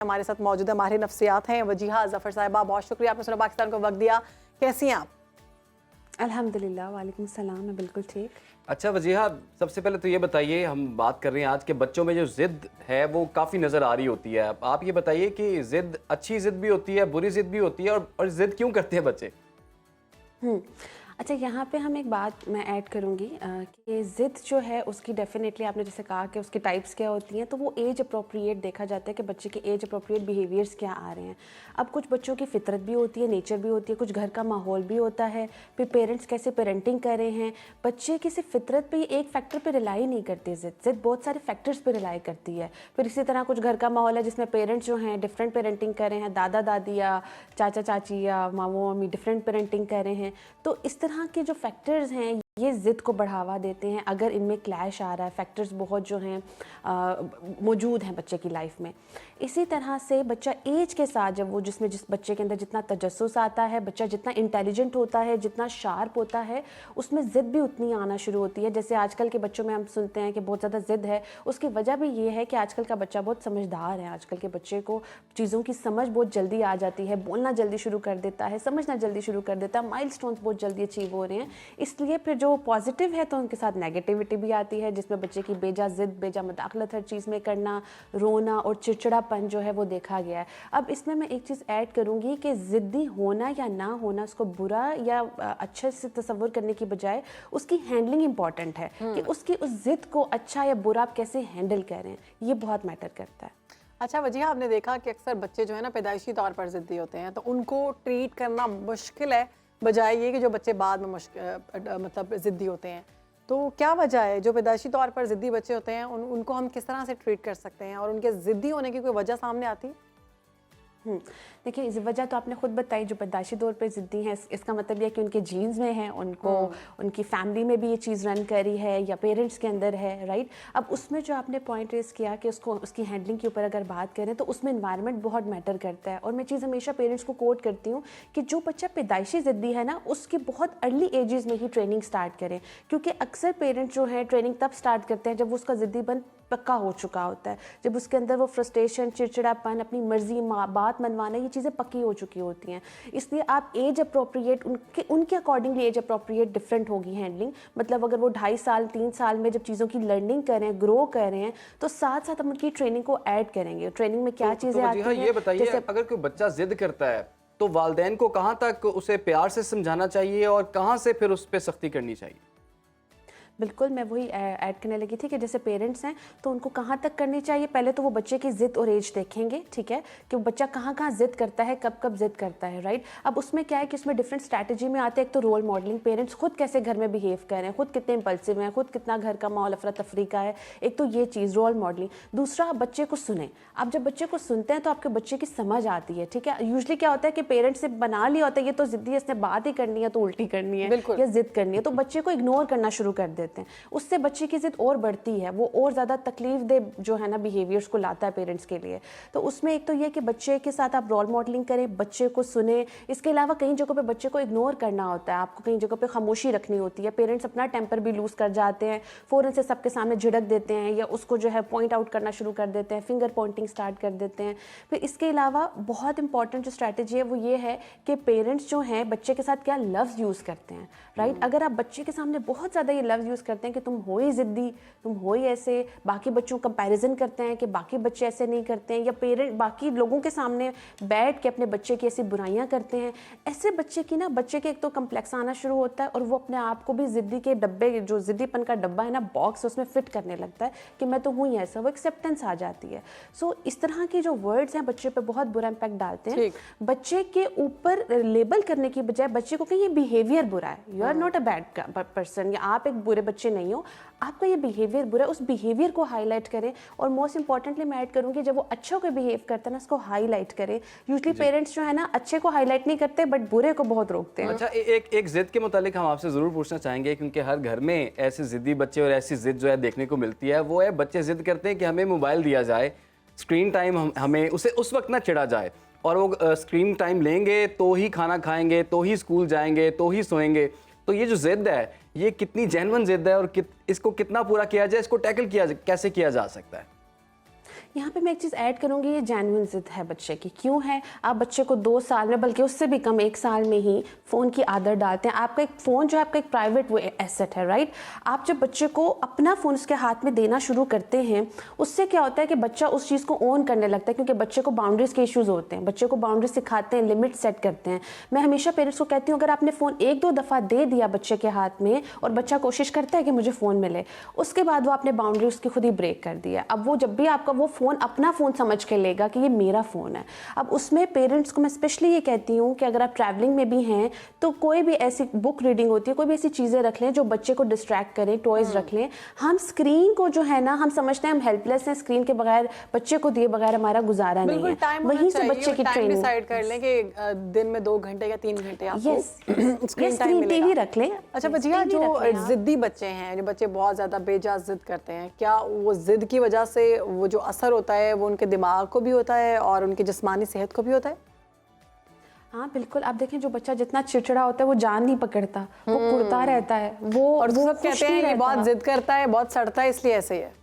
हमारे साथ मौजूद है माहिर नफ्सियात हैं वजीहा जफर साहिबा। बहुत शुक्रिया, आपने सुना पाकिस्तान को वक्त दिया। कैसी हैं आप? अल्हम्दुलिल्लाह, वालेकुम सलाम, मैं बिल्कुल ठीक। अच्छा वजीहा, सबसे पहले तो ये बताइए, हम बात कर रहे हैं आज के बच्चों में जो ज़िद है वो काफ़ी नज़र आ रही होती है। आप ये बताइए कि ज़िद अच्छी ज़िद भी होती है, बुरी ज़िद भी होती है, और ज़िद क्यों करते हैं बच्चे? अच्छा, यहाँ पे हम एक बात मैं ऐड करूँगी कि ज़िद जो है उसकी डेफिनेटली आपने जैसे कहा कि उसकी टाइप्स क्या होती हैं, तो वो एज अप्रोप्रिएट देखा जाता है कि बच्चे के एज अप्रोप्रिएट बिहेवियर्स क्या आ रहे हैं। अब कुछ बच्चों की फितरत भी होती है, नेचर भी होती है, कुछ घर का माहौल भी होता है, फिर पेरेंट्स कैसे पेरेंटिंग कर रहे हैं। बच्चे की सिर्फ फितरत पे एक फैक्टर पे रिलाई नहीं करती ज़िद बहुत सारे फैक्टर्स पे रिलाई करती है। फिर इसी तरह कुछ घर का माहौल है जिसमें पेरेंट्स जो हैं डिफरेंट पेरेंटिंग कर रहे हैं, दादा दादी या चाचा चाची या मामू मम्मी डिफरेंट पेरेंटिंग कर रहे हैं, तो इस तरह के जो फैक्टर्स हैं ये ज़िद को बढ़ावा देते हैं। अगर इनमें क्लैश आ रहा है, फैक्टर्स बहुत जो हैं मौजूद हैं बच्चे की लाइफ में। इसी तरह से बच्चा एज के साथ जब वो जिस बच्चे के अंदर जितना तजस्सुस आता है, बच्चा जितना इंटेलिजेंट होता है, जितना शार्प होता है, उसमें ज़िद भी उतनी आना शुरू होती है। जैसे आजकल के बच्चों में हम सुनते हैं कि बहुत ज़्यादा ज़िद है, उसकी वजह भी ये है कि आजकल का बच्चा बहुत समझदार है। आजकल के बच्चे को चीज़ों की समझ बहुत जल्दी आ जाती है, बोलना जल्दी शुरू कर देता है, समझना जल्दी शुरू कर देता है, माइलस्टोन्स बहुत जल्दी अचीव हो रहे हैं। इसलिए फिर जो पॉजिटिव है तो उनके साथ नेगेटिविटी भी आती है, जिसमें बच्चे की बेजा ज़िद, बेजा मुदाखलत हर चीज़ में करना, रोना और चिड़चिड़ापन जो है वो देखा गया है। अब इसमें मैं एक चीज़ ऐड करूँगी कि ज़िद्दी होना या ना होना, उसको बुरा या अच्छे से तस्वुर करने की बजाय उसकी हैंडलिंग इंपॉर्टेंट है कि उसकी उस ज़िद को अच्छा या बुरा आप कैसे हैंडल करें, ये बहुत मैटर करता है। अच्छा वजीहा, आपने देखा कि अक्सर बच्चे जो है ना पैदाइशी तौर पर ज़िद्दी होते हैं, तो उनको ट्रीट करना मुश्किल है बजाय ये कि जो बच्चे बाद में मतलब ज़िद्दी होते हैं। तो क्या वजह है जो पैदाइशी तौर पर ज़िद्दी बच्चे होते हैं उनको हम किस तरह से ट्रीट कर सकते हैं, और उनके ज़िद्दी होने की कोई वजह सामने आती है? देखिए, इस वजह तो आपने खुद बताई, जो पैदाइशी तौर पे ज़िद्दी हैं इसका मतलब यह है कि उनके जीन्स में है, उनको उनकी फैमिली में भी ये चीज़ रन करी है या पेरेंट्स के अंदर है, राइट। अब उसमें जो आपने पॉइंट रेस किया कि उसको उसकी हैंडलिंग के ऊपर अगर बात करें तो उसमें इन्वायरमेंट बहुत मैटर करता है। और मैं चीज़ हमेशा पेरेंट्स को कोट करती हूँ कि जो बच्चा पैदाइशी ज़िद्दी है ना, उसकी बहुत अर्ली एजेस में ही ट्रेनिंग स्टार्ट करें, क्योंकि अक्सर पेरेंट्स जो है ट्रेनिंग तब स्टार्ट करते हैं जब उसका ज़िद्दीपन पक्का हो चुका होता है, जब उसके अंदर वो फ्रस्ट्रेशन, चिड़चिड़ापन, अपनी मर्जी, बात मनवाना, ये चीज़ें पक्की हो चुकी होती हैं। इसलिए आप एज अप्रोप्रिएट उनके अकॉर्डिंगली एज अप्रोप्रिएट डिफरेंट होगी हैंडलिंग। मतलब अगर वो 2.5 साल 3 साल में जब चीज़ों की लर्निंग कर रहे हैं, ग्रो कर रहे हैं, तो साथ साथ हम उनकी ट्रेनिंग को ऐड करेंगे। ट्रेनिंग में क्या चीज़ें आती हैं, ये बताइए, अगर कोई बच्चा जिद करता है तो वालिदैन को कहाँ तक उसे प्यार से समझाना चाहिए और कहाँ से फिर उस पर सख्ती करनी चाहिए? बिल्कुल, मैं वही ऐड करने लगी थी कि जैसे पेरेंट्स हैं तो उनको कहाँ तक करनी चाहिए। पहले तो वो बच्चे की ज़िद और एज देखेंगे, ठीक है, कि वो बच्चा कहाँ कहाँ ज़िद करता है, कब कब ज़िद करता है, राइट। अब उसमें क्या है कि उसमें डिफरेंट स्ट्रैटेजी में आते हैं। एक तो रोल मॉडलिंग, पेरेंट्स खुद कैसे घर में बिहेव कर रहे हैं, खुद कितने इंपल्सिव हैं, खुद कितना घर का माहौल अफरा तफरी का है, एक तो ये चीज़ रोल मॉडलिंग। दूसरा, आप बच्चे को सुने। आप जब बच्चे को सुनते हैं तो आपके बच्चे की समझ आती है, ठीक है। यूजली क्या होता है कि पेरेंट्स से बना लिया होता है ये तो ज़िद्दी है, इसने बात ही करनी है तो उल्टी करनी है या ज़िद करनी है, तो बच्चे को इग्नोर करना शुरू कर देते हैं। उससे बच्चे की ज़िद और बढ़ती है, वो और ज़्यादा तकलीफ दे जो है ना बिहेवियर्स को लाता है पेरेंट्स के लिए। तो उसमें एक तो ये कि बच्चे के साथ आप रोल मॉडलिंग करें, बच्चे को सुने। इसके अलावा कई जगहों पे बच्चे को इग्नोर करना होता है, आपको कई जगहों पे खामोशी रखनी होती है। पेरेंट्स अपना टेम्पर भी लूज़ कर जाते हैं, फ़ौरन से सबके सामने झिड़क देते हैं या उसको जो है पॉइंट आउट करना शुरू कर देते हैं, फिंगर पॉइंटिंग स्टार्ट कर देते हैं। फिर इसके अलावा बहुत इंपॉर्टेंट जो स्ट्रैटेजी है वो ये है कि पेरेंट्स जो हैं बच्चे के साथ क्या लफ्ज़ यूज़ करते हैं, राइट। अगर आप बच्चे के सामने बहुत ज़्यादा ये लफ्ज़ यूज़ करते हैं कि तुम हो ही ज़िद्दी, तुम हो ही ऐसे, बाकी बच्चों कंपैरिजन करते हैं कि बाकी बच्चे ऐसे नहीं करते हैं, या पेरेंट बाकी लोगों के सामने बैठ के अपने बच्चे की ऐसी बुराइयां करते हैं, ऐसे बच्चे की ना बच्चे के एक तो कम्प्लेक्स आना शुरू होता है और वो अपने आप को भी ज़िद्दी के डब्बे, जो ज़िद्दीपन का डब्बा है ना, बॉक्स, उसमें फिट करने लगता है कि मैं तो हूँ ही ऐसा, वो एक्सेप्टेंस आ जाती है। सो इस तरह के जो वर्ड्स हैं बच्चे पे बहुत बुरा इम्पैक्ट डालते हैं। बच्चे के ऊपर लेबल करने की बजाय बच्चे को कहीं ये बिहेवियर बुरा है, you are not a bad person, या आप एक बुरे बच्चे नहीं हो, आपका ये बिहेवियर बुरा है, उस बिहेवियर को हाईलाइट करें। और मोस्ट इंपॉर्टेंटली मैं ऐड करूँगी, जब वो अच्छा को बिहेव करता है ना, उसको हाईलाइट करें। यूजली पेरेंट्स जो है ना अच्छे को हाईलाइट नहीं करते बट बुरे को बहुत रोकते हैं। अच्छा, एक जिद के मुतालिक हम आपसे ज़रूर पूछना चाहेंगे, क्योंकि हर घर में ऐसे ज़िद्दी बच्चे और ऐसी जिद जो है देखने को मिलती है। वो है, बच्चे जिद करते हैं कि हमें मोबाइल दिया जाए, स्क्रीन टाइम हमें उसे उस वक्त ना चिढ़ा जाए, और वो स्क्रीन टाइम लेंगे तो ही खाना खाएंगे, तो ही स्कूल जाएंगे, तो ही सोएंगे। तो ये जो जिद है, ये कितनी जेन्युइन जिद है और इसको कितना पूरा किया जाए, इसको टैकल कैसे किया जा सकता है? यहाँ पे मैं एक चीज़ ऐड करूँगी, ये जेन्युइन ज़िद है बच्चे की। क्यों है? आप बच्चे को 2 साल में, बल्कि उससे भी कम 1 साल में ही फ़ोन की आदत डालते हैं। आपका एक फ़ोन जो है आपका एक प्राइवेट वो एसेट है, राइट? आप जब बच्चे को अपना फ़ोन उसके हाथ में देना शुरू करते हैं, उससे क्या होता है कि बच्चा उस चीज़ को ओन करने लगता है, क्योंकि बच्चे को बाउंड्रीज़ के इश्यूज़ होते हैं। बच्चे को बाउंड्रीज सिखाते हैं, लिमिट सेट करते हैं। मैं हमेशा पेरेंट्स को कहती हूँ, अगर आपने फ़ोन 1-2 दफ़ा दे दिया बच्चे के हाथ में और बच्चा कोशिश करता है कि मुझे फ़ोन मिले, उसके बाद वो आपने बाउंड्री उसकी खुद ही ब्रेक कर दिया। अब वो जब भी आपका वो फ़ोन अपना फ़ोन समझ के लेगा कि ये मेरा फ़ोन है। अब उसमें पेरेंट्स को मैं स्पेशली ये कहती हूँ कि अगर आप ट्रैवलिंग में भी हैं तो कोई भी ऐसी बुक रीडिंग होती है, कोई भी ऐसी चीज़ें रख लें जो बच्चे को डिस्ट्रैक्ट करें, टॉयज़ रख लें। हम स्क्रीन को जो है ना, हम समझते हैं हम हेल्पलेस हैं, स्क्रीन के बगैर, बच्चे को दिए बगैर हमारा गुजारा नहीं है। वहीं से बच्चे की ट्रेनिंग डिसाइड कर लें कि दिन में 2 घंटे या 3 घंटे आपको स्क्रीन टाइम टीवी रख लें। अच्छा भजिया, जो जिद्दी बच्चे हैं, जो बच्चे बहुत ज़्यादा बेजा जिद करते हैं, क्या वो जिद की वजह से वो जो असर होता है वो उनके दिमाग को भी होता है और उनकी जिस्मानी सेहत को भी होता है? हाँ बिल्कुल। आप देखें, जो बच्चा जितना चिड़चिड़ा होता है वो जान नहीं पकड़ता, वो कुड़ता रहता है, और सब कहते हैं कि बहुत जिद करता है, बहुत सड़ता है, इसलिए ऐसे ही है।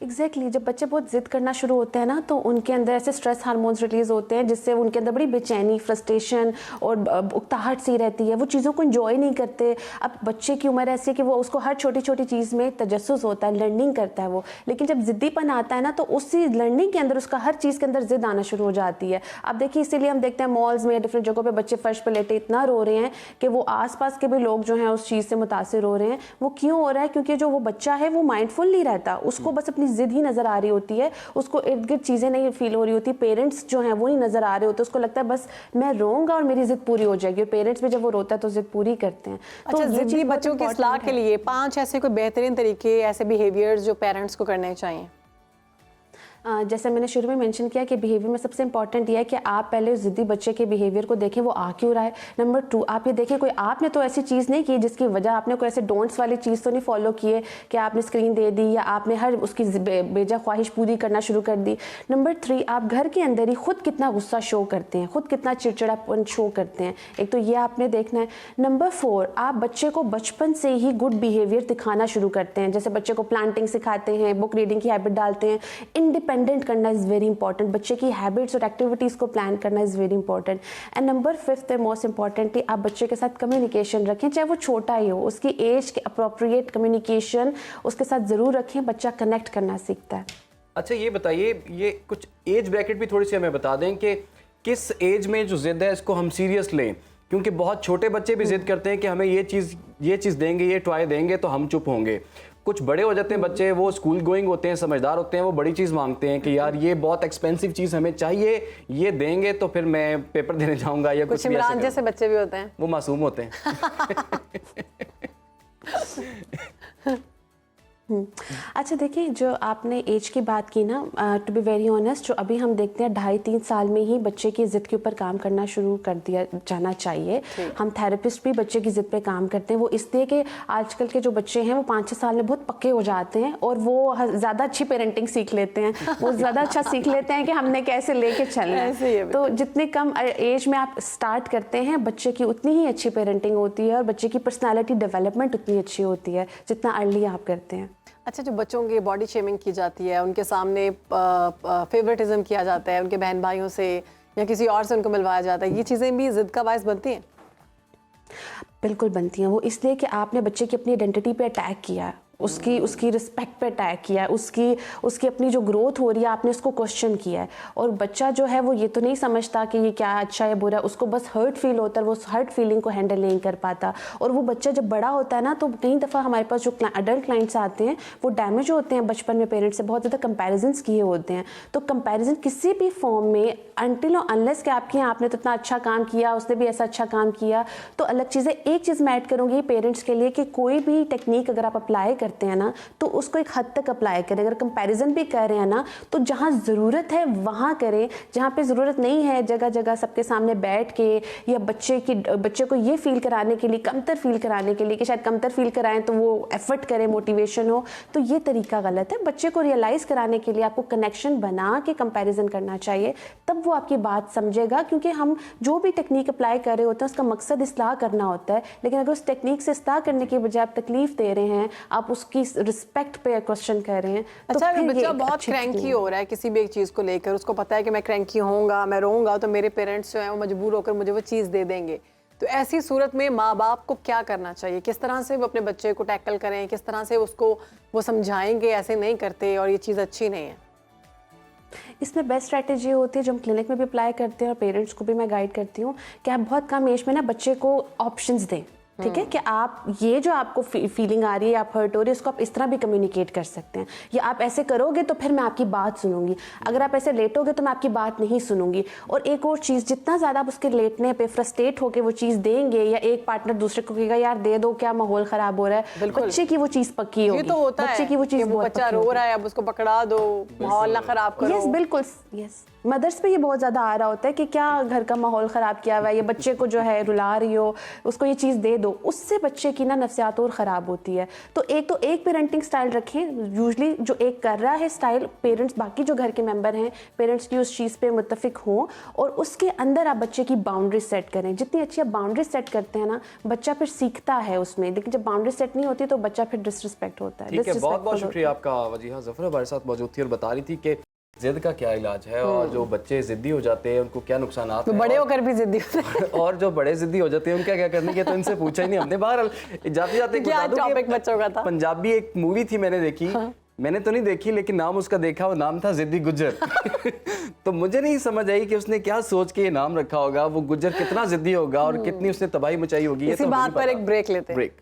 एग्जैक्टली जब बच्चे बहुत जिद करना शुरू होते हैं ना, तो उनके अंदर ऐसे स्ट्रेस हार्मोन्स रिलीज होते हैं, जिससे उनके अंदर बड़ी बेचैनी, फ्रस्ट्रेशन और उकताहट सी रहती है। वो चीज़ों को एंजॉय नहीं करते। अब बच्चे की उम्र ऐसी है कि वो उसको हर छोटी छोटी चीज़ में तजस्सुस होता है, लर्निंग करता है वो। लेकिन जब जिद्दीपन आता है ना, तो उसी लर्निंग के अंदर उसका हर चीज़ के अंदर जिद आना शुरू हो जाती है। अब देखिए, इसीलिए हम देखते हैं मॉल्स में, डिफरेंट जगहों पर बच्चे फर्श पर लेटे इतना रो रहे हैं कि वो आसपास के भी लोग जो हैं उस चीज़ से मुतासिर हो रहे हैं। वो क्यों हो रहा है? क्योंकि जो वो बच्चा है वो माइंडफुल नहीं रहता, उसको बस अपनी जिद ही नजर आ रही होती है, उसको इर्द गिर्द चीजें नहीं फील हो रही होती, पेरेंट्स जो हैं वो नहीं नजर आ रहे होते, उसको लगता है बस मैं रोऊंगा और मेरी जिद पूरी हो जाएगी। और पेरेंट्स भी जब वो रोता है तो जिद पूरी करते हैं। अच्छा, तो जिद्दी बच्चों की इस्लाह के लिए 5 ऐसे कोई बेहतरीन तरीके, ऐसे बिहेवियर्स जो पेरेंट्स को करने चाहिए? जैसे मैंने शुरू में मेंशन किया कि बिहेवियर में सबसे इंपॉर्टेंट ये है कि आप पहले उस ज़िद्दी बच्चे के बिहेवियर को देखें, वो आ क्यों रहा है। नंबर 2, आप ये देखें कोई आपने तो ऐसी चीज़ नहीं की जिसकी वजह, आपने कोई ऐसे डोंट्स वाली चीज़ तो नहीं फॉलो किए कि आपने स्क्रीन दे दी या आपने हर उसकी बेजा ख्वाहिश पूरी करना शुरू कर दी। नंबर 3, आप घर के अंदर ही खुद कितना गुस्सा शो करते हैं, खुद कितना चिड़चिड़ापन शो करते हैं, एक तो ये आपने देखना है। नंबर 4, आप बच्चे को बचपन से ही गुड बिहेवियर दिखाना शुरू करते हैं। जैसे बच्चे को प्लांटिंग सिखाते हैं, बुक रीडिंग की हैबिट डालते हैं, इंडिपेंडेंट करना इज़ वेरी इंपॉर्टेंट, बच्चे की हैबिट्स और एक्टिविटीज़ को प्लान करना is very important. And number 5 है मोस्ट इंपॉर्टेंटली, आप बच्चे के साथ कम्युनिकेशन रखें, चाहे वो छोटा ही हो, उसकी एज के अप्रोप्रिएट कम्युनिकेशन उसके साथ ज़रूर रखें, बच्चा कनेक्ट करना सीखता है। अच्छा ये बताइए, ये कुछ एज ब्रैकेट भी थोड़ी सी हमें बता दें कि किस एज में जो ज़िद है इसको हम सीरियस लें, क्योंकि बहुत छोटे बच्चे भी ज़िद करते हैं कि हमें ये चीज़ देंगे, ये टॉय देंगे तो हम चुप होंगे। कुछ बड़े हो जाते हैं बच्चे, वो स्कूल गोइंग होते हैं, समझदार होते हैं, वो बड़ी चीज़ मांगते हैं कि यार ये बहुत एक्सपेंसिव चीज़ हमें चाहिए, ये देंगे तो फिर मैं पेपर देने जाऊंगा या कुछ भी। इमरान जैसे बच्चे भी होते हैं, वो मासूम होते हैं। अच्छा देखिए, जो आपने एज की बात की ना, टू बी वेरी ऑनेस्ट, जो अभी हम देखते हैं 2.5-3 साल में ही बच्चे की ज़िद के ऊपर काम करना शुरू कर दिया जाना चाहिए। हम थेरेपिस्ट भी बच्चे की ज़िद पे काम करते हैं। वो इसलिए कि आजकल के जो बच्चे हैं वो 5-6 साल में बहुत पक्के हो जाते हैं और वो ज़्यादा अच्छी पेरेंटिंग सीख लेते हैं, वो ज़्यादा अच्छा सीख लेते हैं कि हमने कैसे लेके चलना है। तो जितने कम एज में आप स्टार्ट करते हैं, बच्चे की उतनी ही अच्छी पेरेंटिंग होती है और बच्चे की पर्सनैलिटी डेवलपमेंट उतनी अच्छी होती है जितना अर्ली आप करते हैं। अच्छा, जो बच्चों की बॉडी शेमिंग की जाती है, उनके सामने फेवरेटिज्म किया जाता है, उनके बहन भाइयों से या किसी और से उनको मिलवाया जाता है, ये चीज़ें भी ज़िद का बायस बनती हैं? बिल्कुल बनती हैं। वो इसलिए कि आपने बच्चे की अपनी आइडेंटिटी पे अटैक किया, उसकी रिस्पेक्ट पे अटैक किया, उसकी अपनी जो ग्रोथ हो रही है आपने उसको क्वेश्चन किया है। और बच्चा जो है वो ये तो नहीं समझता कि ये क्या अच्छा या बुरा, उसको बस हर्ट फील होता है, वो उस हर्ट फीलिंग को हैंडल नहीं कर पाता। और वो बच्चा जब बड़ा होता है ना, तो कई दफ़ा हमारे पास जो अडल्ट क्लाइंट्स आते हैं वो डैमेज होते हैं बचपन में, पेरेंट्स से बहुत ज़्यादा कंपैरिजंस किए होते हैं। तो कंपैरिजन किसी भी फॉर्म में, अनटिल और अनलेस कि आपके यहाँ आपने तो इतना अच्छा काम किया, उसने भी ऐसा अच्छा काम किया, तो अलग चीज़ है। एक चीज़ मैं ऐड करूँगी पेरेंट्स के लिए कि कोई भी टेक्निक अगर आप अप्लाई करते हैं ना, तो उसको एक हद तक अप्लाई करें। अगर कंपैरिजन भी कर रहे हैं ना, तो जहाँ ज़रूरत है वहाँ करें, जहाँ पे ज़रूरत नहीं है जगह जगह सबके सामने बैठ के या बच्चे को ये फील कराने के लिए, कमतर फील कराने के लिए कि शायद कमतर फील कराएं तो वो एफर्ट करें, मोटिवेशन हो, तो ये तरीका गलत है। बच्चे को रियलाइज़ कराने के लिए आपको कनेक्शन बना के कंपैरिजन करना चाहिए, तब वो आपकी बात समझेगा। क्योंकि हम जो भी टेक्निक अप्लाई कर रहे होते हैं उसका मकसद इस्लाह करना होता है, लेकिन अगर उस टेक्निक से इस्लाह करने की बजाय आप तकलीफ दे रहे हैं, आप उसकी रिस्पेक्ट पे क्वेश्चन कर रहे हैं तो अच्छा, अगर फिर ये बच्चा एक बहुत अच्छी चीज़ क्रैंकी नहीं है। हो रहा है किसी भी एक चीज़ को लेकर, उसको पता है कि मैं क्रैंकी होऊंगा, मैं रोऊंगा तो मेरे पेरेंट्स जो हैं वो मजबूर होकर मुझे वो चीज़ दे देंगे, तो ऐसी सूरत में माँ बाप को क्या करना चाहिए? किस तरह से वो अपने बच्चे को टैकल करें, किस तरह से उसको वो समझाएंगे ऐसे नहीं करते और ये चीज़ अच्छी नहीं है? इसमें बेस्ट स्ट्रैटेजी होती है जो हम क्लिनिक में भी अप्लाई करते हैं और पेरेंट्स को भी मैं गाइड करती हूँ कि आप बहुत कम एज में ना बच्चे को ऑप्शंस दें, ठीक है, कि आप ये जो आपको फीलिंग आ रही है, आप हर्ट हो रही है, उसको आप इस तरह भी कम्युनिकेट कर सकते हैं, या आप ऐसे करोगे तो फिर मैं आपकी बात सुनूंगी, अगर आप ऐसे लेटोगे तो मैं आपकी बात नहीं सुनूंगी। और एक और चीज़, जितना ज़्यादा आप उसके लेटने पे फ्रस्ट्रेट होकर वो चीज़ देंगे, या एक पार्टनर दूसरे को कहेगा यार दे दो, क्या माहौल ख़राब हो रहा है, बच्चे की वो चीज़ पक्की होगी। ये तो होता बच्चे है की वो कि चीज़ वो बहुत बच्चा पक्की रो होगी। रहा है, अब उसको पकड़ा दो, माहौल ना खराब करो। यस बिल्कुल, यस मदर्स पे ये बहुत ज़्यादा आ रहा होता है कि क्या घर का माहौल ख़राब किया हुआ है, ये बच्चे को जो है रुला रही हो, उसको ये चीज़ दे दो, उससे बच्चे की ना नफ्सियात और ख़राब होती है। तो एक पेरेंटिंग स्टाइल रखें, यूजली जो एक कर रहा है स्टाइल, पेरेंट्स बाकी जो घर के मेंबर हैं पेरेंट्स की उस चीज़ पे मुत्तफिक हों, और उसके अंदर आप बच्चे की बाउंड्री सेट करें। जितनी अच्छी आप बाउंड्री सेट करते हैं ना, बच्चा फिर सीखता है उसमें, लेकिन जब बाउंड्री सेट नहीं होती तो बच्चा फिर डिसरिस्पेक्ट होता है। ठीक है, बहुत बहुत disrespectful शुक्रिया आपका। वजीहा ज़फ़र हमारे साथ मौजूद थी और बता रही थी कि जिद का क्या इलाज है और जो बच्चे ज़िद्दी हो जाते हैं उनको क्या नुकसान तो हैं, बड़े होकर भी जिद्दी होते हैं। और जो बड़े ज़िद्दी हो जाते हैं उनका क्या करने के, तो इनसे पूछा ही नहीं हमने। बहरहाल जाते जाते क्या बता दूं कि टॉपिक बच्चों का था? पंजाबी एक मूवी थी, मैंने देखी, मैंने तो नहीं देखी लेकिन नाम उसका देखा, वो नाम था जिद्दी गुज्जर। तो मुझे नहीं समझ आई कि उसने क्या सोच के ये नाम रखा होगा, वो गुज्जर कितना जिद्दी होगा और कितनी उसने तबाही मचाई होगी। ये इसी तो हमें बात नहीं पर पता। एक ब्रेक लेते हैं। ब्रेक।